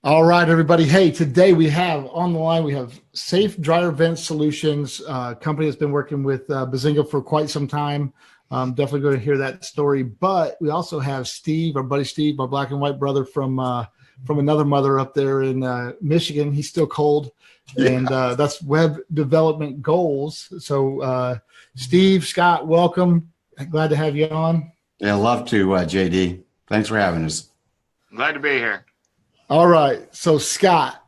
All right, everybody. Hey, today we have on the line, we have Safe Dryer Vent Solutions, company that's been working with Bizinga for quite some time. Definitely going to hear that story. But we also have Steve, our buddy Steve, our black and white brother from another mother up there in Michigan. He's still cold, and that's Web Development Goals. So, Steve, Scott, welcome. Glad to have you on. Yeah, love to, JD. Thanks for having us. Glad to be here. All right. So Scott,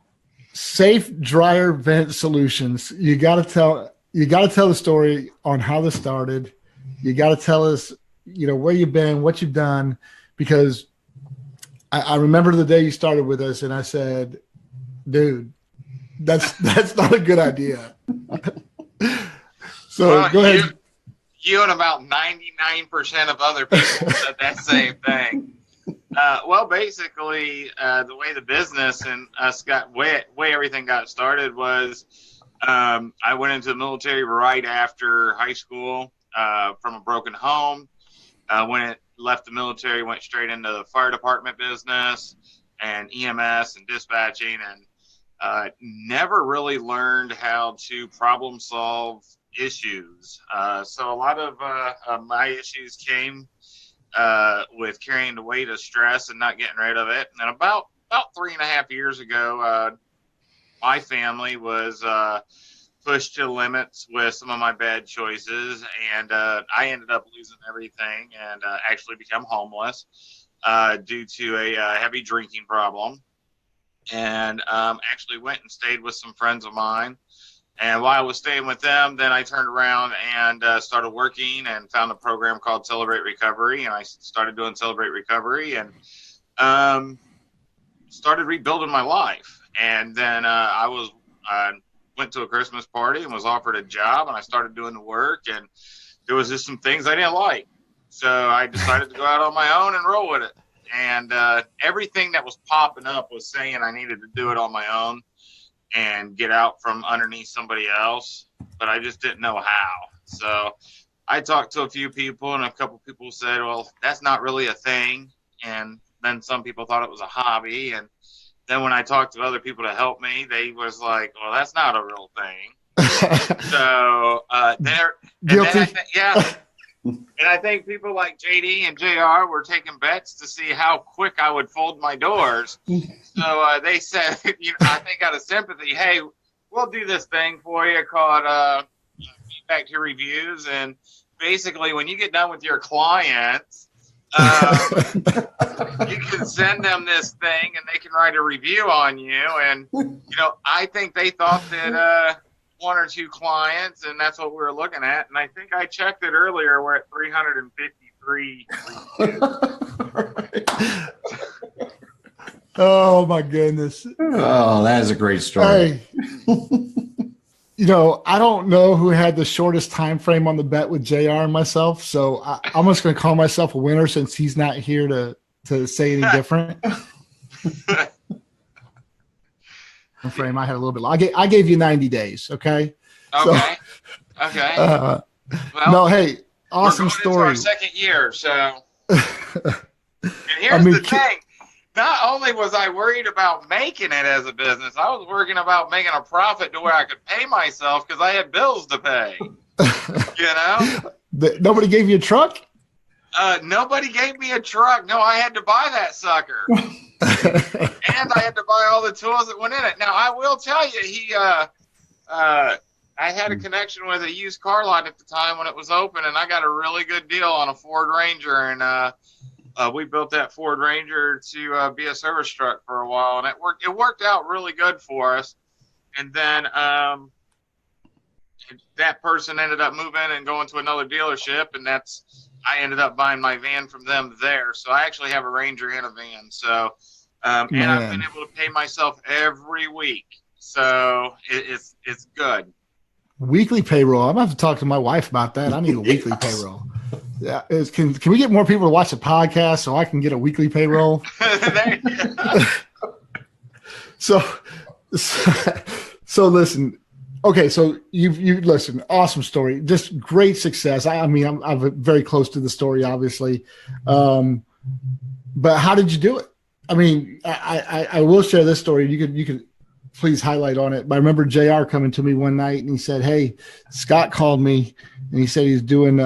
Safe Dryer Vent Solutions. You got to tell the story on how this started. You got to tell us, where you've been, what you've done, because I remember the day you started with us and I said, dude, that's not a good idea. So go ahead. You and about 99% of other people said that same thing. Well, basically, the way the business and us way everything got started was I went into the military right after high school from a broken home. When it left the military, went straight into the fire department business and EMS and dispatching, and never really learned how to problem solve issues. So a lot of my issues came with carrying the weight of stress and not getting rid of it. And then about 3.5 years ago, my family was pushed to the limits with some of my bad choices, and I ended up losing everything and actually become homeless due to a heavy drinking problem. And actually went and stayed with some friends of mine. And while I was staying with them, then I turned around and started working and found a program called Celebrate Recovery. And I started doing Celebrate Recovery and started rebuilding my life. And then I went to a Christmas party and was offered a job, and I started doing the work. And there was just some things I didn't like. So I decided to go out on my own and roll with it. And everything that was popping up was saying I needed to do it on my own and get out from underneath somebody else, but I just didn't know how. So I talked to a few people, and a couple people said, well, that's not really a thing. And then some people thought it was a hobby. And then when I talked to other people to help me, they was like, well, that's not a real thing. So and I think people like JD and JR were taking bets to see how quick I would fold my doors. So they said, I think out of sympathy, hey, we'll do this thing for you called feedback to reviews. And basically, when you get done with your clients, you can send them this thing and they can write a review on you. And, I think they thought that one or two clients, and that's what we were looking at. And I think I checked it earlier. We're at 353. Oh my goodness. Oh, that is a great story. Hey, I don't know who had the shortest time frame on the bet with JR and myself. So I'm just going to call myself a winner since he's not here to say any different. Frame I had a little bit. I gave you 90 days. Okay. Okay. Okay. Well, no, hey, awesome story. We're going into our second year, so. And here's the thing. Not only was I worried about making it as a business, I was worrying about making a profit to where I could pay myself because I had bills to pay. Nobody gave you a truck? Nobody gave me a truck. No, I had to buy that sucker. And I had to buy all the tools that went in it. Now, I will tell you, I had a connection with a used car lot at the time when it was open, and I got a really good deal on a Ford Ranger, and we built that Ford Ranger to be a service truck for a while, and it worked out really good for us. And then that person ended up moving and going to another dealership, and I ended up buying my van from them there. So I actually have a Ranger and a van. So, and I've been able to pay myself every week. So it's good. Weekly payroll. I'm going to have to talk to my wife about that. I need a weekly payroll. Yeah. Can we get more people to watch the podcast so I can get a weekly payroll? So listen. Okay, so you listen. Awesome story. Just great success. I'm very close to the story, obviously. But how did you do it? I mean, I will share this story. You could please highlight on it. But I remember JR coming to me one night and he said, "Hey, Scott called me and he said he's doing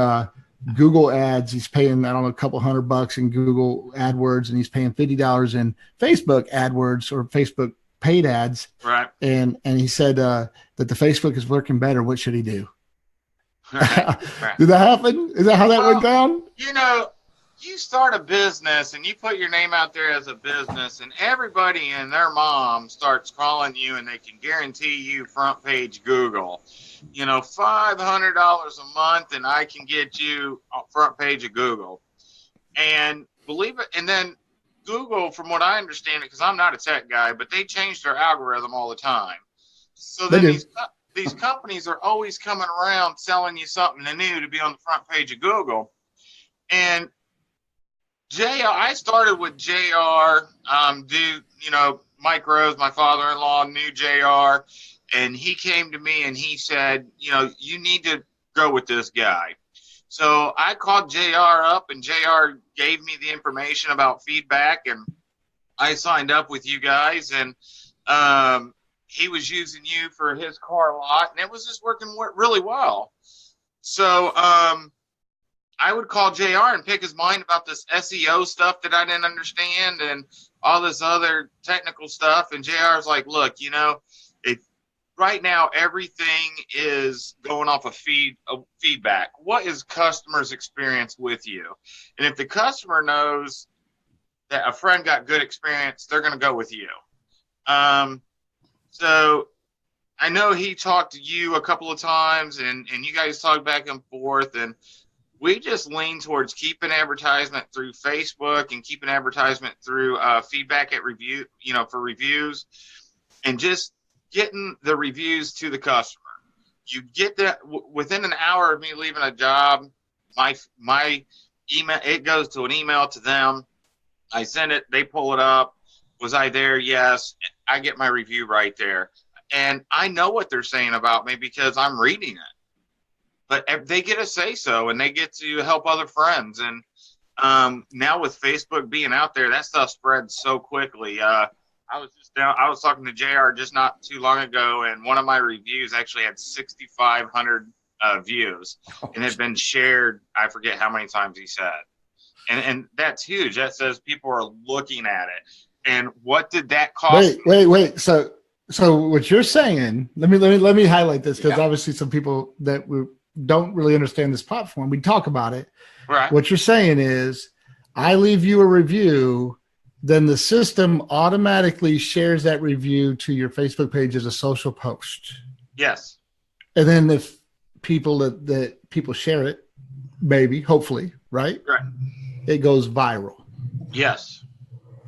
Google ads. He's paying, I don't know, a couple $100 in Google AdWords, and he's paying $50 in Facebook AdWords or Facebook paid ads." Right. And he said that the Facebook is working better. What should he do? Right. Did that happen? Is that how that went down? You know, you start a business and you put your name out there as a business, and everybody and their mom starts calling you, and they can guarantee you front page Google. You know, $500 a month, and I can get you front page of Google. And believe it, and then Google, from what I understand it, because I'm not a tech guy, but they change their algorithm all the time. So then these companies are always coming around selling you something new to be on the front page of Google. And I started with JR, Mike Rose, my father-in-law, knew JR, and he came to me and he said, you need to go with this guy. So I called JR up, and JR gave me the information about feedback, and I signed up with you guys, and he was using you for his car lot, and it was just working really well. So I would call JR and pick his mind about this SEO stuff that I didn't understand and all this other technical stuff. And JR was like, look, right now everything is going off of feedback. What is customers' experience with you? And if the customer knows that a friend got good experience, they're going to go with you. So I know he talked to you a couple of times, and you guys talked back and forth, and we just lean towards keeping advertisement through Facebook and keeping advertisement through feedback at review, for reviews, and just getting the reviews to the customer. You get that within an hour of me leaving a job, my email, it goes to an email to them. I send it, they pull it up. Was I there? Yes. I get my review right there. And I know what they're saying about me because I'm reading it. But they get to say so, and they get to help other friends. And now with Facebook being out there, that stuff spreads so quickly. I was talking to JR just not too long ago, and one of my reviews actually had 6,500 views, and had been shared, I forget how many times he said. And that's huge. That says people are looking at it. And what did that cost? Wait. So what you're saying, let me highlight this, because obviously some people that we don't really understand this platform, we talk about it. Right. What you're saying is, I leave you a review, then the system automatically shares that review to your Facebook page as a social post. Yes. And then if people that people share it, maybe, hopefully, right? Right. It goes viral. Yes.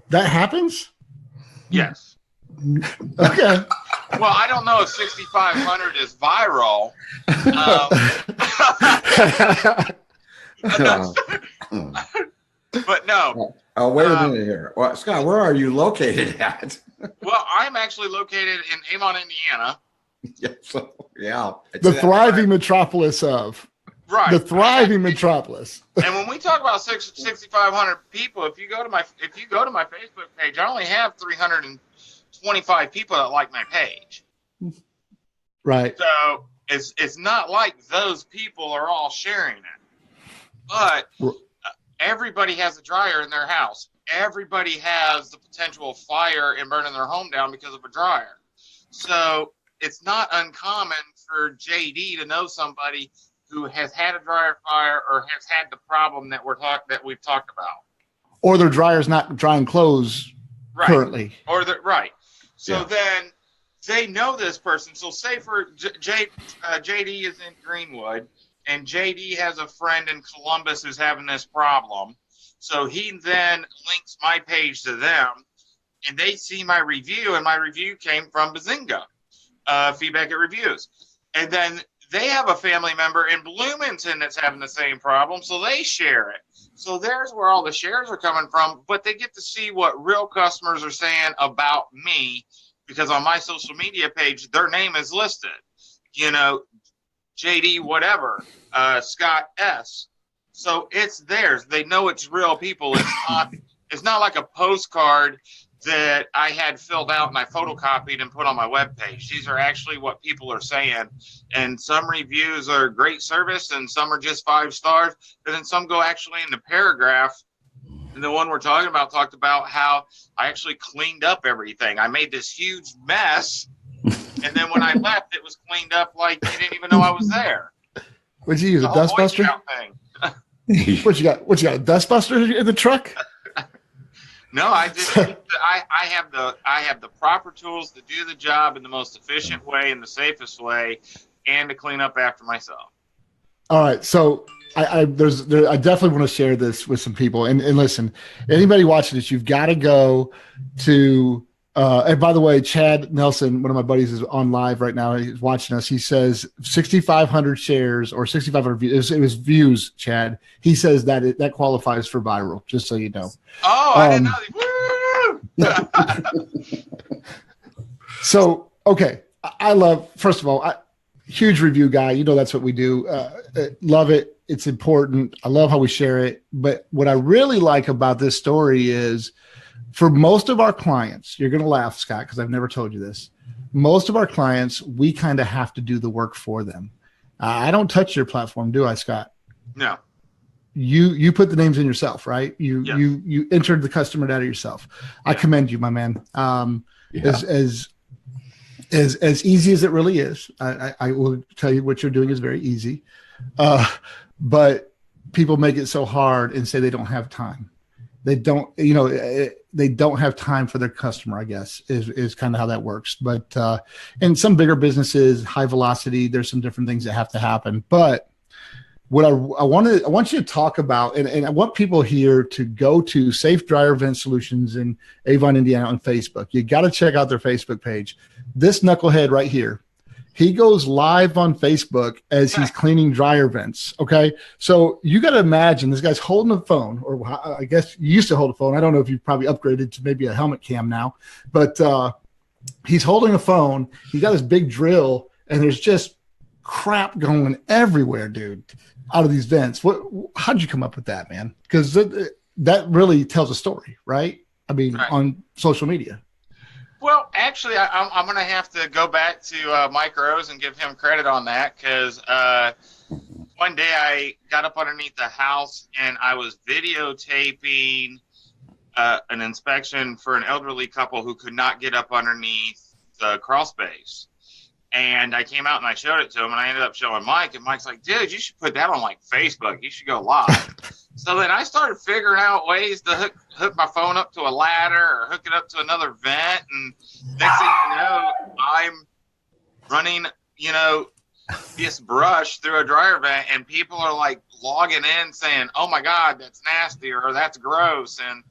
That happens? Yes. Okay. Well, I don't know if 6,500 is viral. But no. Oh, wait a minute here. Well, Scott, where are you located at? Well, I'm actually located in Avon, Indiana. The thriving metropolis of. Right. The thriving metropolis. And when we talk about 6,500 people, if you go to my Facebook page, I only have 325 people that like my page. Right. So it's not like those people are all sharing it. But everybody has a dryer in their house. Everybody has the potential of fire and burning their home down because of a dryer. So it's not uncommon for JD to know somebody who has had a dryer fire or has had the problem that we've talked about, or their dryer's not drying clothes currently, So then they know this person. So say for JD is in Greenwood, and JD has a friend in Columbus who's having this problem. So he then links my page to them, and they see my review, and my review came from Bizinga, feedback at reviews, and then they have a family member in Bloomington that's having the same problem, so they share it. So there's where all the shares are coming from, but they get to see what real customers are saying about me, because on my social media page, their name is listed. JD whatever, Scott S. So it's theirs. They know it's real people. it's not like a postcard that I had filled out and I photocopied and put on my webpage. These are actually what people are saying. And some reviews are great service and some are just 5 stars. But then some go actually in the paragraph. And the one we're talking about talked about how I actually cleaned up everything. I made this huge mess. And then when I left, it was cleaned up like you didn't even know I was there. Would you use a dustbuster? What you got? What you got? A dustbuster in the truck? No, I just I have the proper tools to do the job in the most efficient way and the safest way, and to clean up after myself. All right, so I definitely want to share this with some people. And listen, anybody watching this, you've got to go to. And by the way, Chad Nelson, one of my buddies, is on live right now. He's watching us. He says 6,500 shares or 6,500 views. It was views, Chad. He says that qualifies for viral, just so you know. Oh, I didn't know. Woo! So, okay. I love, first of all, huge review guy. You know, that's what we do. Love it. It's important. I love how we share it. But what I really like about this story is, for most of our clients, you're going to laugh, Scott, because I've never told you this. Most of our clients, we kind of have to do the work for them. I don't touch your platform, do I, Scott? No. You put the names in yourself, right? Yes. You entered the customer data yourself. Yeah. I commend you, my man. As easy as it really is, I will tell you what you're doing is very easy. But people make it so hard and say they don't have time. They don't have time for their customer, I guess, is kind of how that works. But in some bigger businesses, high velocity, there's some different things that have to happen. But what I want you to talk about, and I want people here to go to Safe Dryer Vent Solutions in Avon, Indiana on Facebook. You got to check out their Facebook page. This knucklehead right here, he goes live on Facebook as he's cleaning dryer vents. Okay. So you got to imagine this guy's holding a phone, or I guess you used to hold a phone. I don't know if you've probably upgraded to maybe a helmet cam now, but he's holding a phone. He got his big drill and there's just crap going everywhere, dude, out of these vents. How'd you come up with that, man? Because that really tells a story, right? I mean, right. On social media. Well, actually, I'm going to have to go back to Mike Rose and give him credit on that, because one day I got up underneath the house and I was videotaping an inspection for an elderly couple who could not get up underneath the crawl space. And I came out and I showed it to him, and I ended up showing Mike, and Mike's like, dude, you should put that on like Facebook. You should go live. So then I started figuring out ways to hook my phone up to a ladder or hook it up to another vent. And next thing you know, I'm running, this brush through a dryer vent, and people are like logging in saying, oh my God, that's nasty, or that's gross. And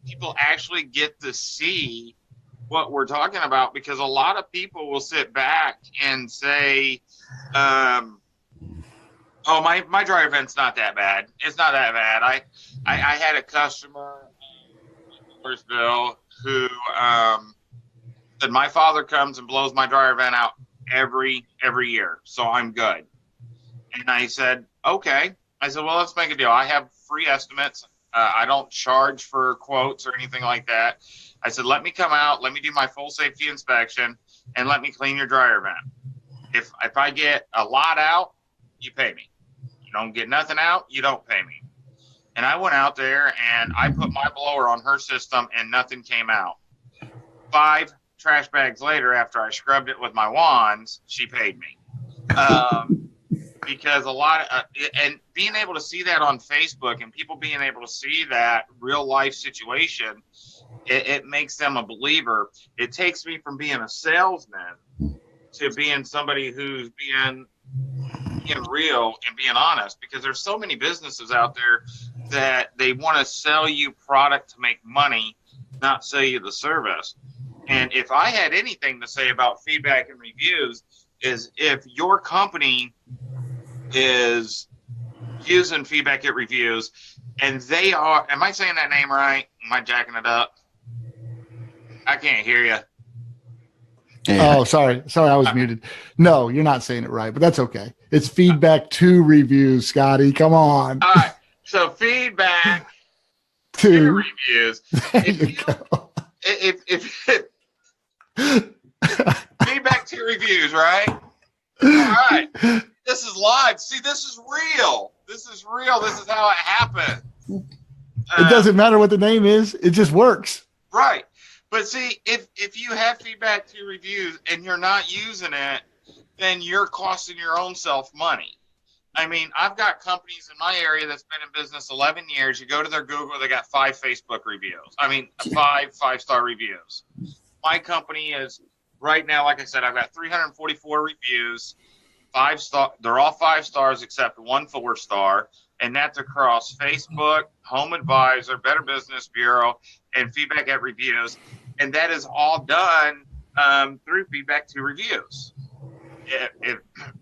people actually get to see what we're talking about, because a lot of people will sit back and say, oh, my dryer vent's not that bad. It's not that bad. I had a customer in Bill who said, my father comes and blows my dryer vent out every year, so I'm good. And I said, okay. I said, well, let's make a deal. I have free estimates. I don't charge for quotes or anything like that. I said, let me come out, let me do my full safety inspection, and let me clean your dryer vent. If I get a lot out, you pay me. You don't get nothing out, you don't pay me. And I went out there and I put my blower on her system and nothing came out. 5 trash bags later, after I scrubbed it with my wands, she paid me. Because a lot of, and being able to see that on Facebook and people being able to see that real life situation, it makes them a believer. It takes me from being a salesman to being somebody who's being real and being honest, because there's so many businesses out there that they want to sell you product to make money, not sell you the service. And if I had anything to say about feedback and reviews, is if your company is using feedback at reviews and they are, am I saying that name right? Am I jacking it up? I can't hear you. Yeah. Oh, sorry, I was muted. No, you're not saying it right, but that's okay. It's feedback to reviews, Scotty. Come on. All right. So feedback to reviews. There you go. If feedback to reviews, right? All right. This is live. See, this is real. This is real. This is how it happened. It doesn't matter what the name is. It just works. Right. But see, if you have feedback to reviews and you're not using it, then you're costing your own self money. I mean, I've got companies in my area that's been in business 11 years. You go to their Google, they got 5 Facebook reviews. I mean, 5-star reviews. My company is right now, like I said, I've got 344 reviews, 5-star. They're all 5 stars except 1 4-star, and that's across Facebook, Home Advisor, Better Business Bureau, and Feedback at Reviews. And that is all done through feedback to reviews.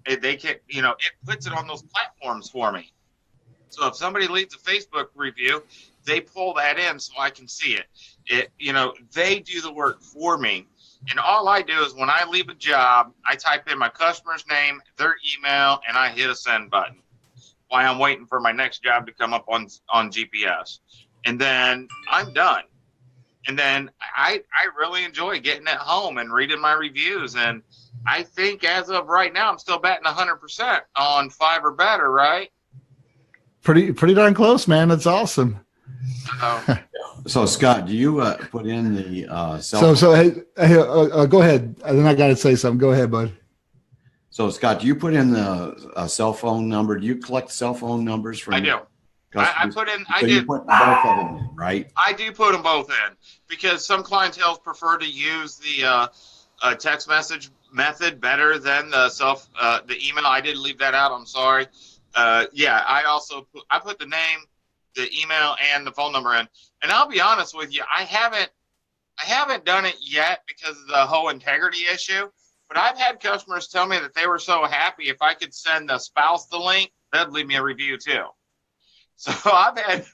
If they can, it puts it on those platforms for me. So if somebody leaves a Facebook review, they pull that in so I can see it. They do the work for me. And all I do is when I leave a job, I type in my customer's name, their email, and I hit a send button while I'm waiting for my next job to come up on GPS. And then I'm done. And then I really enjoy getting at home and reading my reviews. And I think as of right now, I'm still batting 100% on 5 or better, right? Pretty darn close, man. That's awesome. So Scott, do you put in the So hey, go ahead. Then I got to say something. Go ahead, bud. So Scott, do you put in the cell phone number? Do you collect cell phone numbers from? I do. I put in. So you put both of them in, right? I do put them both in because some clientele prefer to use the text message method better than the email. I did leave that out. I'm sorry. I also put the name, the email, and the phone number in. And I'll be honest with you, I haven't done it yet because of the whole integrity issue. But I've had customers tell me that they were so happy if I could send the spouse the link, they'd leave me a review too. So I've had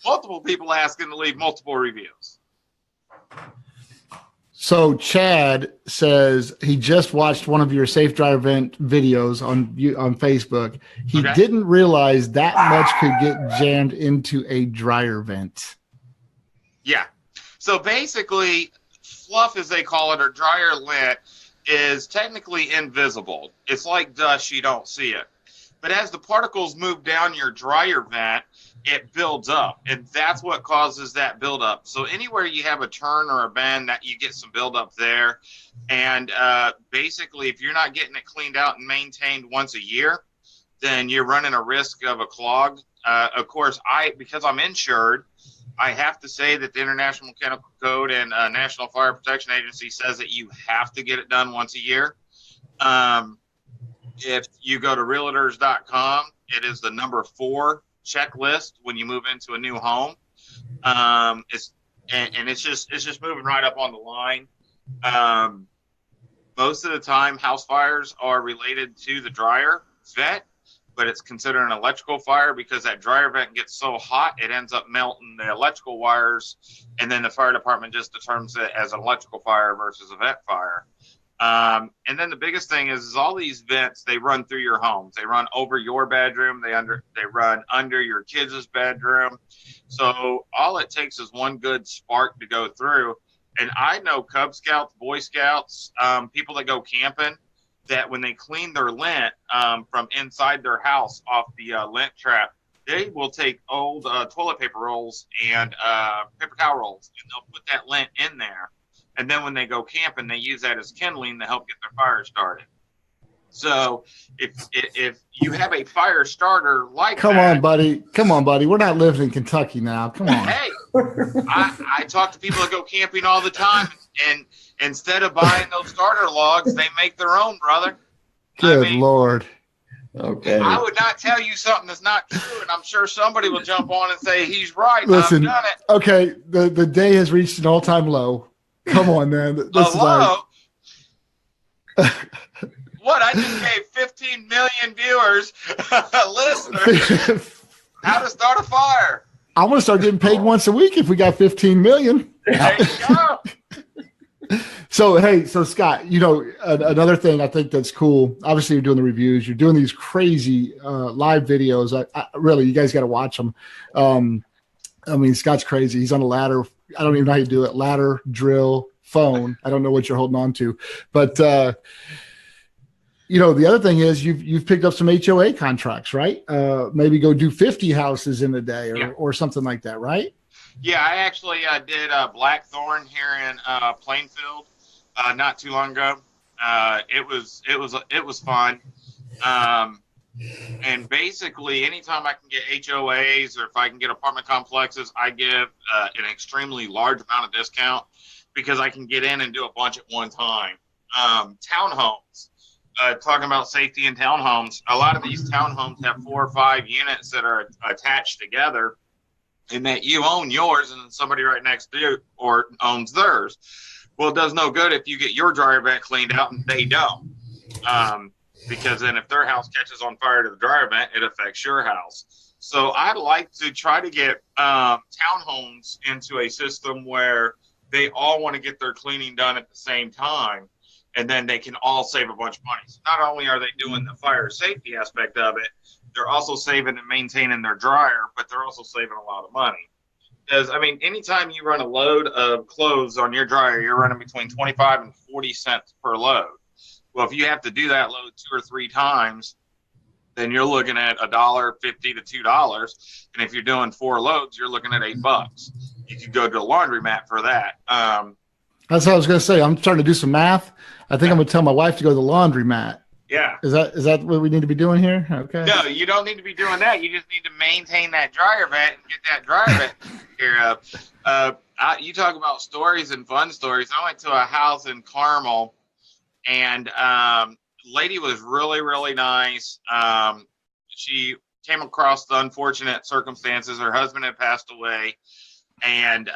multiple people asking to leave multiple reviews. So Chad says he just watched one of your safe drive vent videos on Facebook. He didn't realize that much could get jammed into a dryer vent. Yeah. So basically, fluff, as they call it, or dryer lint, is technically invisible. It's like dust, you don't see it. But as the particles move down your dryer vent, it builds up, and that's what causes that buildup. So anywhere you have a turn or a bend, that you get some buildup there. And basically, if you're not getting it cleaned out and maintained once a year, then you're running a risk of a clog. Of course, because I'm insured, I have to say that the International Mechanical Code and National Fire Protection Agency says that you have to get it done once a year. If you go to realtors.com, it is the number 4 checklist when you move into a new home. It's just moving right up on the line. Most of the time, house fires are related to the dryer vent, but it's considered an electrical fire because that dryer vent gets so hot, it ends up melting the electrical wires, and then the fire department just determines it as an electrical fire versus a vent fire. And then the biggest thing is all these vents, they run through your homes. They run over your bedroom. They run under your kids' bedroom. So all it takes is one good spark to go through. And I know Cub Scouts, Boy Scouts, people that go camping, that when they clean their lint from inside their house off the lint trap, they will take old toilet paper rolls and paper towel rolls, and they'll put that lint in there. And then when they go camping, they use that as kindling to help get their fire started. So if you have a fire starter like Come on, buddy. We're not living in Kentucky now. Come on. Hey, I talk to people that go camping all the time, and instead of buying those starter logs, they make their own, brother. Good Lord. Okay. I would not tell you something that's not true, and I'm sure somebody will jump on and say he's right. Listen, I've done it. Okay, the day has reached an all-time low. Come on, man. Hello? What? I just gave 15 million viewers, listeners, how to start a fire. I'm going to start getting paid once a week if we got 15 million. There you go. So Scott, another thing I think that's cool, obviously you're doing the reviews, you're doing these crazy live videos. I really, you guys got to watch them. I mean, Scott's crazy. He's on a ladder. I don't even know how you do it. Ladder, drill, phone. I don't know what you're holding on to, but the other thing is you've picked up some HOA contracts, right? Maybe go do 50 houses in a day or something like that, right? Yeah, I actually did Blackthorn here in Plainfield not too long ago. It was fun. And basically, anytime I can get HOAs or if I can get apartment complexes, I give an extremely large amount of discount because I can get in and do a bunch at one time. Townhomes, talking about safety in townhomes, a lot of these townhomes have 4 or 5 units that are attached together, and that you own yours and then somebody right next to you or owns theirs. Well, it does no good if you get your dryer vent cleaned out and they don't. Because then if their house catches on fire to the dryer vent, it affects your house. So I'd like to try to get townhomes into a system where they all want to get their cleaning done at the same time, and then they can all save a bunch of money. So not only are they doing the fire safety aspect of it, they're also saving and maintaining their dryer, but they're also saving a lot of money. Because, I mean, anytime you run a load of clothes on your dryer, you're running between 25 and 40 cents per load. Well, if you have to do that load 2 or 3 times, then you're looking at $1.50 to $2. And if you're doing 4 loads, you're looking at $8. You could go to a laundromat for that. That's what I was going to say. I'm starting to do some math. I think I'm going to tell my wife to go to the laundromat. Yeah. Is that what we need to be doing here? Okay. No, you don't need to be doing that. You just need to maintain that dryer vent and get that dryer vent taken care of. You talk about stories and fun stories. I went to a house in Carmel, and lady was really, really nice. She came across the unfortunate circumstances. Her husband had passed away, and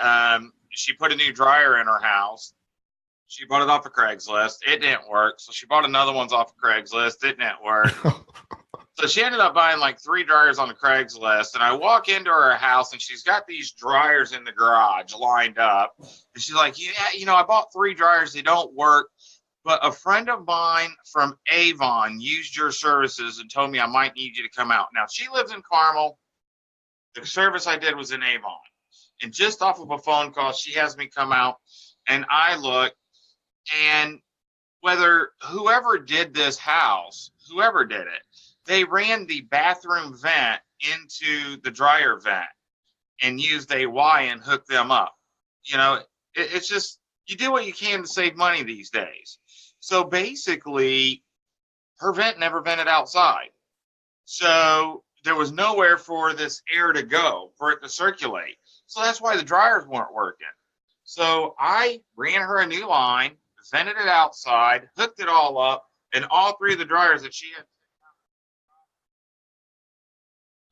she put a new dryer in her house. She bought it off of Craigslist. It didn't work. So she bought another one's off of Craigslist. It didn't work. So she ended up buying like 3 dryers on the Craigslist. And I walk into her house and she's got these dryers in the garage lined up. And she's like, yeah, I bought 3 dryers. They don't work. But a friend of mine from Avon used your services and told me I might need you to come out. Now, she lives in Carmel. The service I did was in Avon. And just off of a phone call, she has me come out. And I look. And whoever did this house, whoever did it, they ran the bathroom vent into the dryer vent and used a Y and hooked them up. It's just, you do what you can to save money these days. So basically, her vent never vented outside. So there was nowhere for this air to go, for it to circulate. So that's why the dryers weren't working. So I ran her a new line, vented it outside, hooked it all up, and all 3 of the dryers that she had,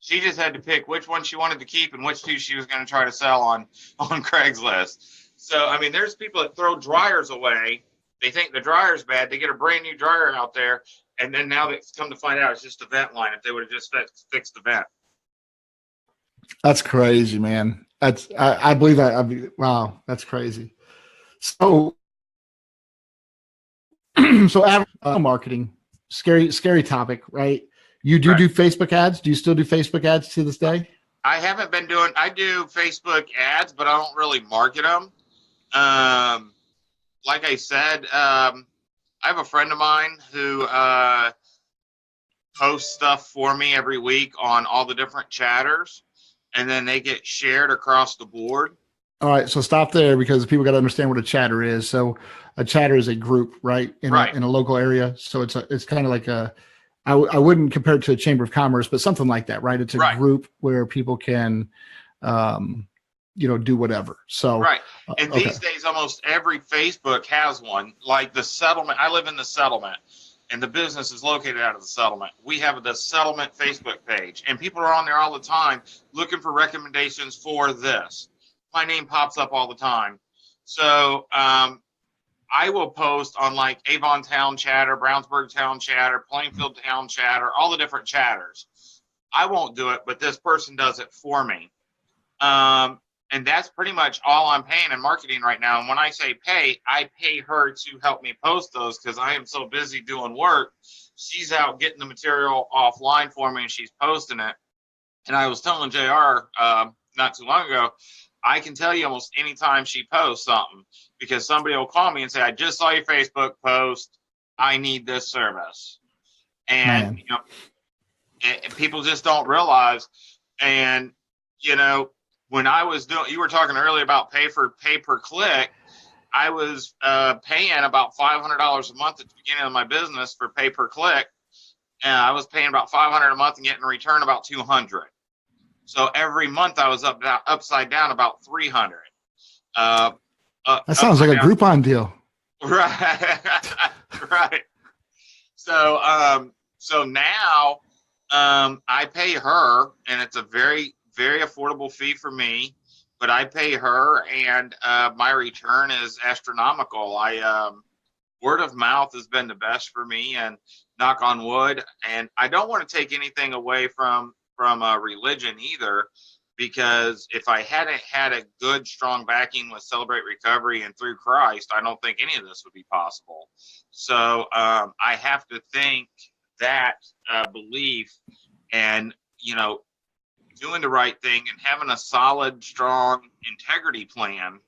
she just had to pick which one she wanted to keep and which 2 she was going to try to sell on Craigslist. So, I mean, there's people that throw dryers away. They think the dryer's bad. They get a brand new dryer out there, and then now they come to find out it's just a vent line if they would have just fixed the vent. That's crazy, man. I believe that. Wow, that's crazy. So marketing, scary topic, right? You do Facebook ads? Do you still do Facebook ads to this day? I haven't been doing, I do Facebook ads, but I don't really market them. Like I said, I have a friend of mine who posts stuff for me every week on all the different chatters, and then they get shared across the board. All right, so stop there because people got to understand what a chatter is. So a chatter is a group, right? In a local area. So it's kind of like I wouldn't compare it to a chamber of commerce, but something like that, right? It's a group where people can, do whatever. So right. And these days, almost every Facebook has one. Like the settlement. I live in the settlement, and the business is located out of the settlement. We have the settlement Facebook page, and people are on there all the time looking for recommendations for this. My name pops up all the time. So I will post on like Avon Town Chatter, Brownsburg Town Chatter, Plainfield Town Chatter, all the different chatters. I won't do it, but this person does it for me. And that's pretty much all I'm paying in marketing right now. And when I say pay, I pay her to help me post those because I am so busy doing work. She's out getting the material offline for me and she's posting it. And I was telling JR not too long ago. I can tell you almost any time she posts something, because somebody will call me and say, I just saw your Facebook post. I need this service. And, people just don't realize. And, when I was doing, you were talking earlier about pay per click. I was paying about $500 a month at the beginning of my business for pay per click. And I was paying about $500 a month and getting in return about $200. So every month I was upside down about $300. That sounds like a Groupon deal. Right. Right. So now I pay her, and it's a very, very affordable fee for me, but I pay her, and my return is astronomical. Word of mouth has been the best for me, and knock on wood. And I don't want to take anything away from religion either, because if I hadn't had a good, strong backing with Celebrate Recovery and through Christ, I don't think any of this would be possible. So I have to think that belief and, doing the right thing and having a solid, strong integrity plan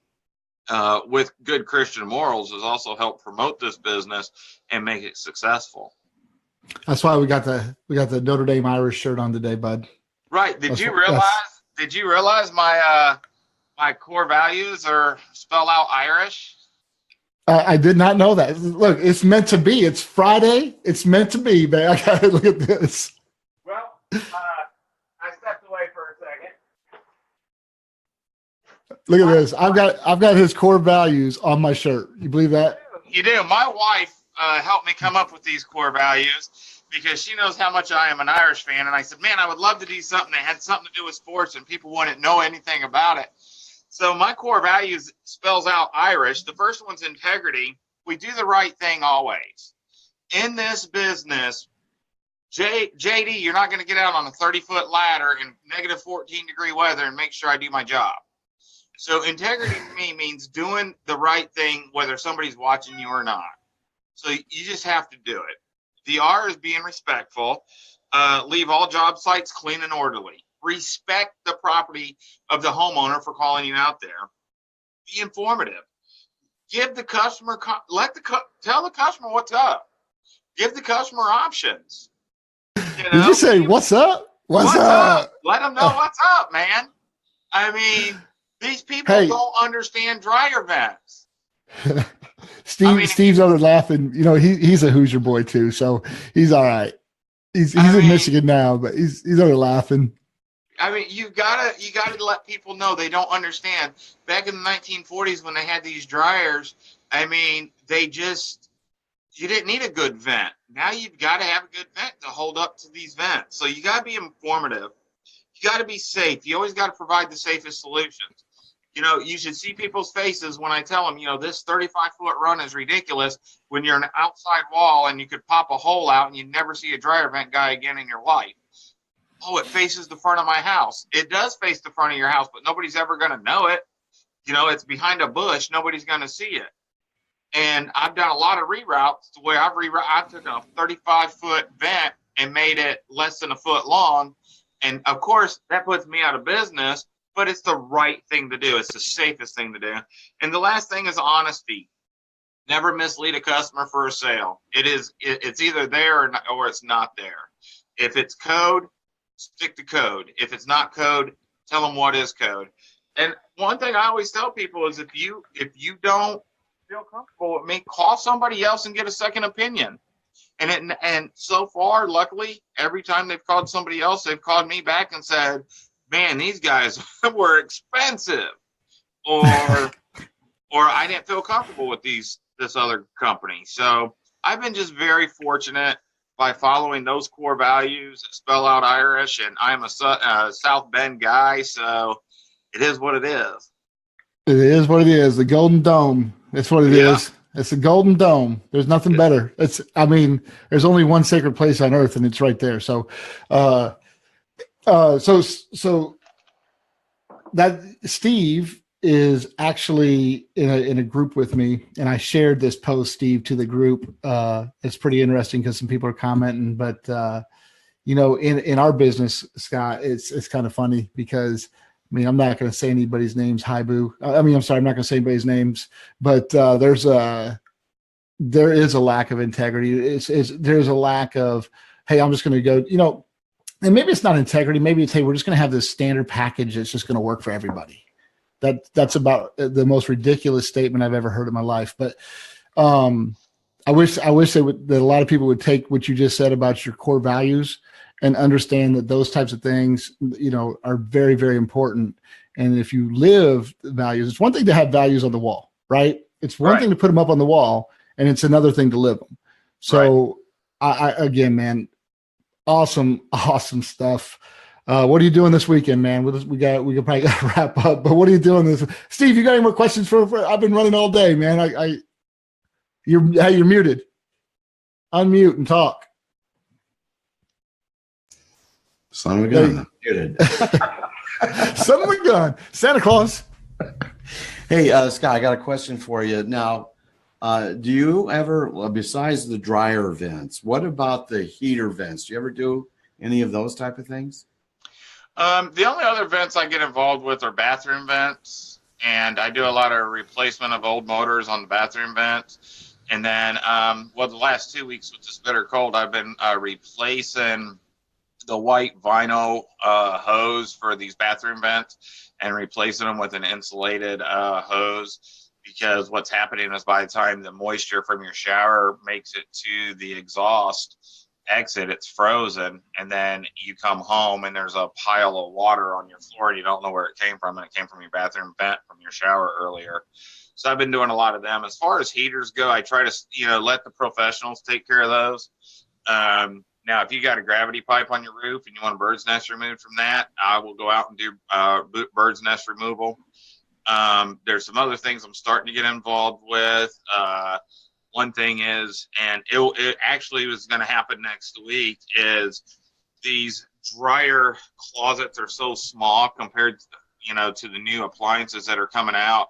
with good Christian morals has also helped promote this business and make it successful. That's why we got the Notre Dame Irish shirt on today, bud. Right. Did you realize my core values are spelled out Irish? I did not know that. Look, it's meant to be. It's Friday. It's meant to be, man. I gotta look at this. Well, I stepped away for a second. Look at this. I've got his core values on my shirt. You believe that? You do. My wife helped me come up with these core values because she knows how much I am an Irish fan. And I said, man, I would love to do something that had something to do with sports and people wouldn't know anything about it. So my core values spells out Irish. The first one's integrity. We do the right thing always. In this business, JD, you're not going to get out on a 30-foot ladder in negative 14-degree weather and make sure I do my job. So integrity to me means doing the right thing whether somebody's watching you or not. So you just have to do it. The R is being respectful. Leave all job sites clean and orderly. Respect the property of the homeowner for calling you out there. Be informative. Give the customer, tell the customer what's up. Give the customer options. Did you say what's up? What's up? Let them know what's up, man. I mean, these people don't understand dryer vents. Steve's over laughing. He's a Hoosier boy too, so he's all right. He's in Michigan now, but he's over laughing. I mean, you gotta let people know they don't understand. Back in the 1940s when they had these dryers, I mean, you didn't need a good vent. Now you've got to have a good vent to hold up to these vents. So you got to be informative. You got to be safe. You always got to provide the safest solutions. You should see people's faces when I tell them, this 35-foot run is ridiculous when you're an outside wall and you could pop a hole out and you'd never see a dryer vent guy again in your life. Oh, it faces the front of my house. It does face the front of your house, but nobody's ever going to know it. It's behind a bush. Nobody's going to see it. And I've done a lot of reroutes to where I've taken a 35-foot vent and made it less than a foot long. And of course, that puts me out of business, but it's the right thing to do. It's the safest thing to do. And the last thing is honesty. Never mislead a customer for a sale. It's either there or it's not there. If it's code, stick to code. If it's not code, tell them what is code. And one thing I always tell people is if you don't feel comfortable with me, call somebody else and get a second opinion. And so far, luckily, every time they've called somebody else, they've called me back and said, man, these guys were expensive, or I didn't feel comfortable with this other company. So I've been just very fortunate by following those core values that spell out Irish, and I'm a South Bend guy, so it is what it is. It is what it is. The Golden Dome. That's what it is. It's the Golden Dome. There's nothing better. There's only one sacred place on earth, and it's right there. So, so that Steve is actually in a group with me, and I shared this post, Steve, to the group. It's pretty interesting because some people are commenting, but in our business, Scott, it's kind of funny because I mean, I'm not going to say anybody's names. Hi, boo. I mean, I'm sorry, I'm not going to say anybody's names, but there is a lack of integrity. There's a lack of, hey, I'm just going to go, and maybe it's not integrity. Maybe it's, hey, we're just going to have this standard package that's just going to work for everybody. That's about the most ridiculous statement I've ever heard in my life. But I wish that a lot of people would take what you just said about your core values and understand that those types of things, are very, very important. And if you live the values, it's one thing to have values on the wall, right? It's one thing to put them up on the wall, and it's another thing to live them. So I again, man, awesome stuff. What are you doing this weekend, man? We can probably wrap up, but what are you doing this? Steve, you got any more questions for I've been running all day, man. You're muted. Unmute and talk. Son of a gun. Muted. Son of a gun. Santa Claus. Hey, Scott, I got a question for you. Now, do you ever, besides the dryer vents, what about the heater vents? Do you ever do any of those type of things? The only other vents I get involved with are bathroom vents, and I do a lot of replacement of old motors on the bathroom vents. And then, the last 2 weeks with this bitter cold, I've been replacing the white vinyl hose for these bathroom vents and replacing them with an insulated hose, because what's happening is by the time the moisture from your shower makes it to the exhaust exit, it's frozen, and then you come home and there's a pile of water on your floor and you don't know where it came from, and it came from your bathroom vent from your shower earlier. So I've been doing a lot of them. As far as heaters go, I try to let the professionals take care of those. Now, if you got a gravity pipe on your roof and you want a bird's nest removed from that, I will go out and do bird's nest removal. There's some other things I'm starting to get involved with. One thing is, and it actually was going to happen next week, is these dryer closets are so small compared to the new appliances that are coming out,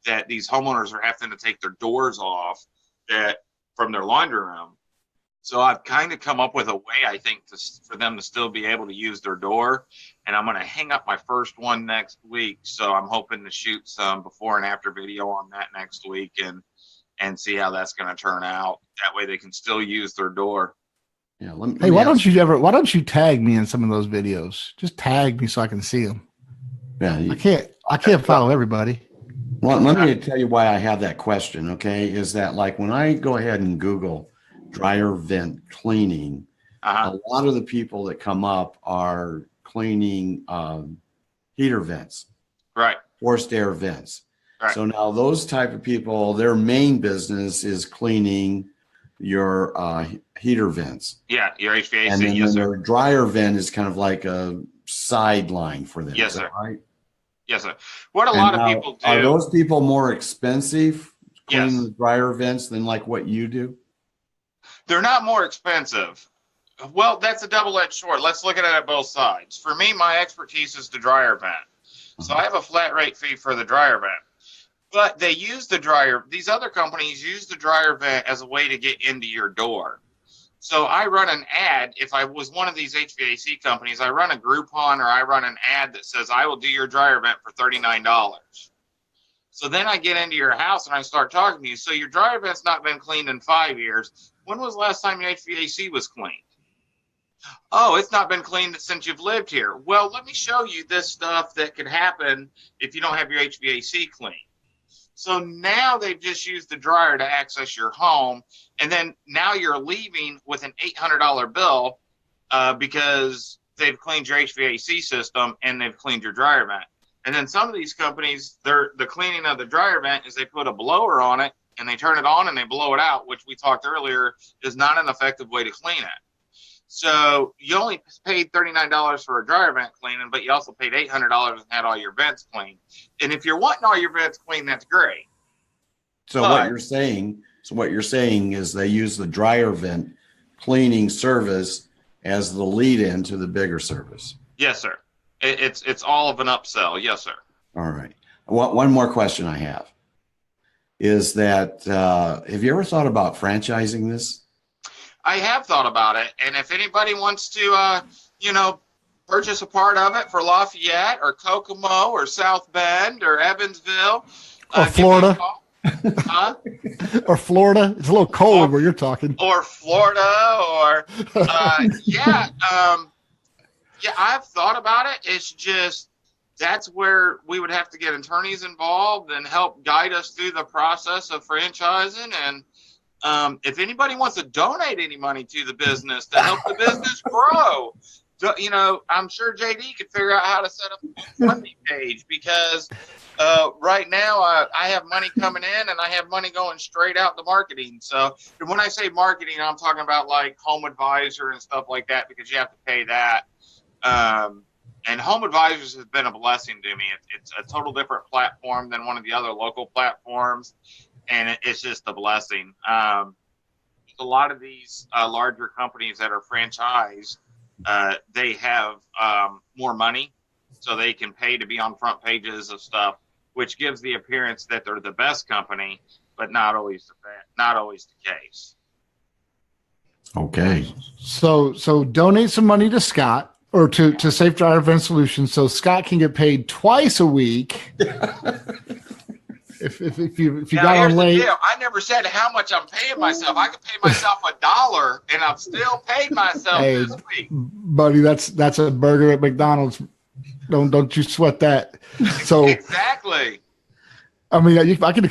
that these homeowners are having to take their doors off from their laundry room. So I've kind of come up with a way, I think, for them to still be able to use their door. And I'm going to hang up my first one next week. So I'm hoping to shoot some before and after video on that next week and see how that's going to turn out. That way they can still use their door. Yeah. Why don't you tag me in some of those videos? Just tag me so I can see them. Yeah. I can't follow everybody. Well, let me tell you why I have that question. Okay. Is that like when I go ahead and Google dryer vent cleaning, a lot of the people that come up are cleaning heater vents, right? Forced air vents. Right. So now those type of people, their main business is cleaning your heater vents. Yeah, your HVAC. And then yes, their dryer vent is kind of like a sideline for them. Yes, sir. Right? Yes, sir. What a lot of people do. Are those people more expensive cleaning Yes. the dryer vents than like what you do? They're not more expensive. Well, that's a double-edged sword. Let's look at it at both sides. For me, my expertise is the dryer vent. So I have a flat rate fee for the dryer vent. But they use the dryer. These other companies use the dryer vent as a way to get into your door. So I run an ad. If I was one of these HVAC companies, I run a Groupon or I run an ad that says, I will do your dryer vent for $39. So then I get into your house and I start talking to you. So your dryer vent's not been cleaned in 5 years. When was the last time your HVAC was cleaned? Oh, it's not been cleaned since you've lived here. Well, let me show you this stuff that could happen if you don't have your HVAC clean. So now they've just used the dryer to access your home, and then now you're leaving with an $800 bill because they've cleaned your HVAC system and they've cleaned your dryer vent. And then some of these companies, the cleaning of the dryer vent is they put a blower on it and they turn it on and they blow it out, which we talked earlier is not an effective way to clean it. So you only paid $39 for a dryer vent cleaning, but you also paid $800 and had all your vents cleaned. And if you're wanting all your vents cleaned, that's great. So what you're saying is they use the dryer vent cleaning service as the lead-in to the bigger service. Yes, sir. It's all of an upsell. Yes, sir. All right. One more question I have is that have you ever thought about franchising this? I have thought about it, and if anybody wants to, purchase a part of it for Lafayette or Kokomo or South Bend or Evansville or Florida. Huh? Or Florida. It's a little cold where you're talking. Or Florida, or yeah, I've thought about it. It's just that's where we would have to get attorneys involved and help guide us through the process of franchising. And if anybody wants to donate any money to the business to help the business grow, I'm sure JD could figure out how to set up a funding page, because right now I have money coming in and I have money going straight out to marketing. So when I say marketing, I'm talking about like Home Advisor and stuff like that, because you have to pay that. And Home Advisors has been a blessing to me. It's a total different platform than one of the other local platforms, and it's just a blessing. A lot of these larger companies that are franchised, they have more money, so they can pay to be on front pages of stuff, which gives the appearance that they're the best company, but not always the case. Okay. So donate some money to Scott, or to Safe Driver Event Solutions, so Scott can get paid twice a week. if you got on late. I never said how much I'm paying myself. I could pay myself $1 and I've still paid myself this week. Buddy, that's a burger at McDonald's. Don't you sweat that. So exactly. I mean, can I get a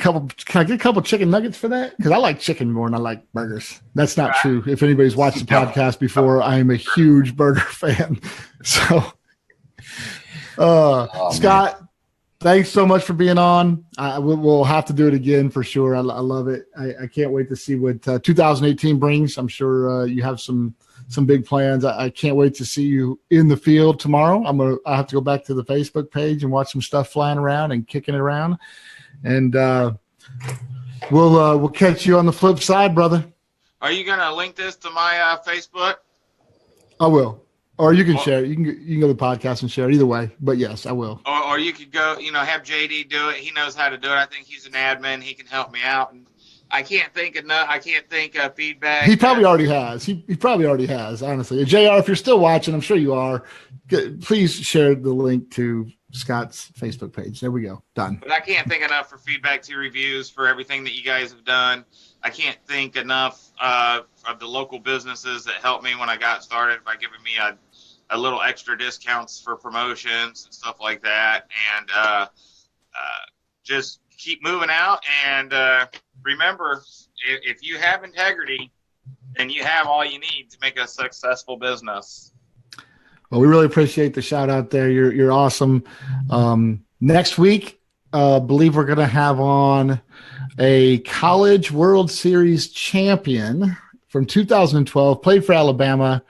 couple chicken nuggets for that? Because I like chicken more than I like burgers. That's not true. If anybody's watched the podcast before, I am a huge burger fan. So, Scott, thanks so much for being on. We'll have to do it again for sure. I love it. I can't wait to see what 2018 brings. I'm sure you have some big plans. I can't wait to see you in the field tomorrow. I have to go back to the Facebook page and watch some stuff flying around and kicking it around. And we'll catch you on the flip side, brother. Are you gonna link this to my Facebook? I will, or you can share it. You can go to the podcast and share it. Either way, but yes, I will. Or you could go, have JD do it. He knows how to do it. I think he's an admin. He can help me out. And I can't think of feedback. He probably already has. He probably already has. Honestly, JR, if you're still watching, I'm sure you are. Please share the link to Scott's Facebook page. There we go. Done. But I can't think enough for feedback to reviews for everything that you guys have done. I can't think enough of the local businesses that helped me when I got started by giving me a little extra discounts for promotions and stuff like that. And just keep moving out. And remember, if you have integrity, then you have all you need to make a successful business. Well, we really appreciate the shout out there. You're awesome. Next week, believe we're going to have on a College World Series champion from 2012, played for Alabama,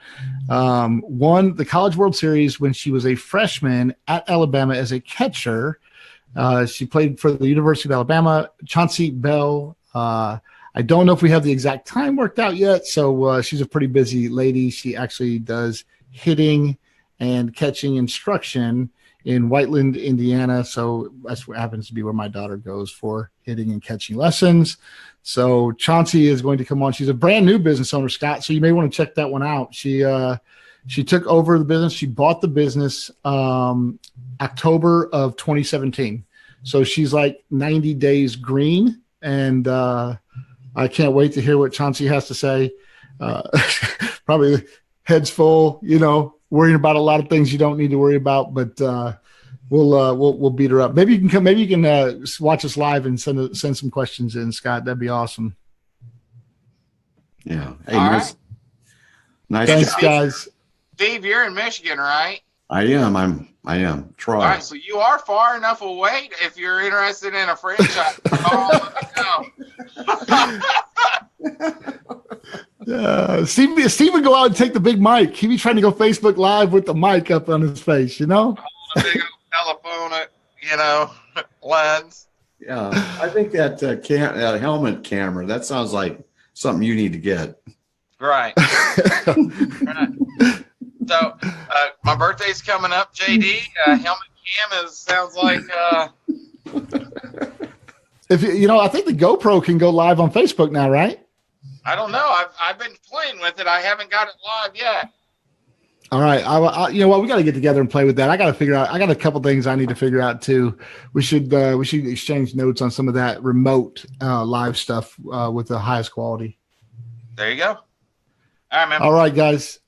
won the College World Series when she was a freshman at Alabama as a catcher. She played for the University of Alabama, Chaunsey Bell. I don't know if we have the exact time worked out yet, so she's a pretty busy lady. She actually does hitting and catching instruction in Whiteland, Indiana. So that's what happens to be where my daughter goes for hitting and catching lessons. So Chaunsey is going to come on. She's a brand new business owner, Scott. So you may want to check that one out. She took over the business. She bought the business October of 2017. So she's like 90 days green. And I can't wait to hear what Chaunsey has to say. Probably heads full, worrying about a lot of things you don't need to worry about, but we'll beat her up. Maybe you can watch us live and send some questions in, Scott. That'd be awesome. Yeah. Hey, nice. Thanks, guys. Steve, you're in Michigan, right? I am. Troy. All right, so you are far enough away if you're interested in a franchise. Steve would go out and take the big mic. He'd be trying to go Facebook Live with the mic up on his face, A big old telephone, lens. Yeah, I think that helmet camera, that sounds like something you need to get. Right. So my birthday's coming up, JD. Helmet cam sounds like. If I think the GoPro can go live on Facebook now, right? I don't know. I've been playing with it. I haven't got it live yet. All right. You know what? We got to get together and play with that. I got to figure out. I got a couple things I need to figure out too. We should exchange notes on some of that remote live stuff with the highest quality. There you go. All right, man. All right, guys.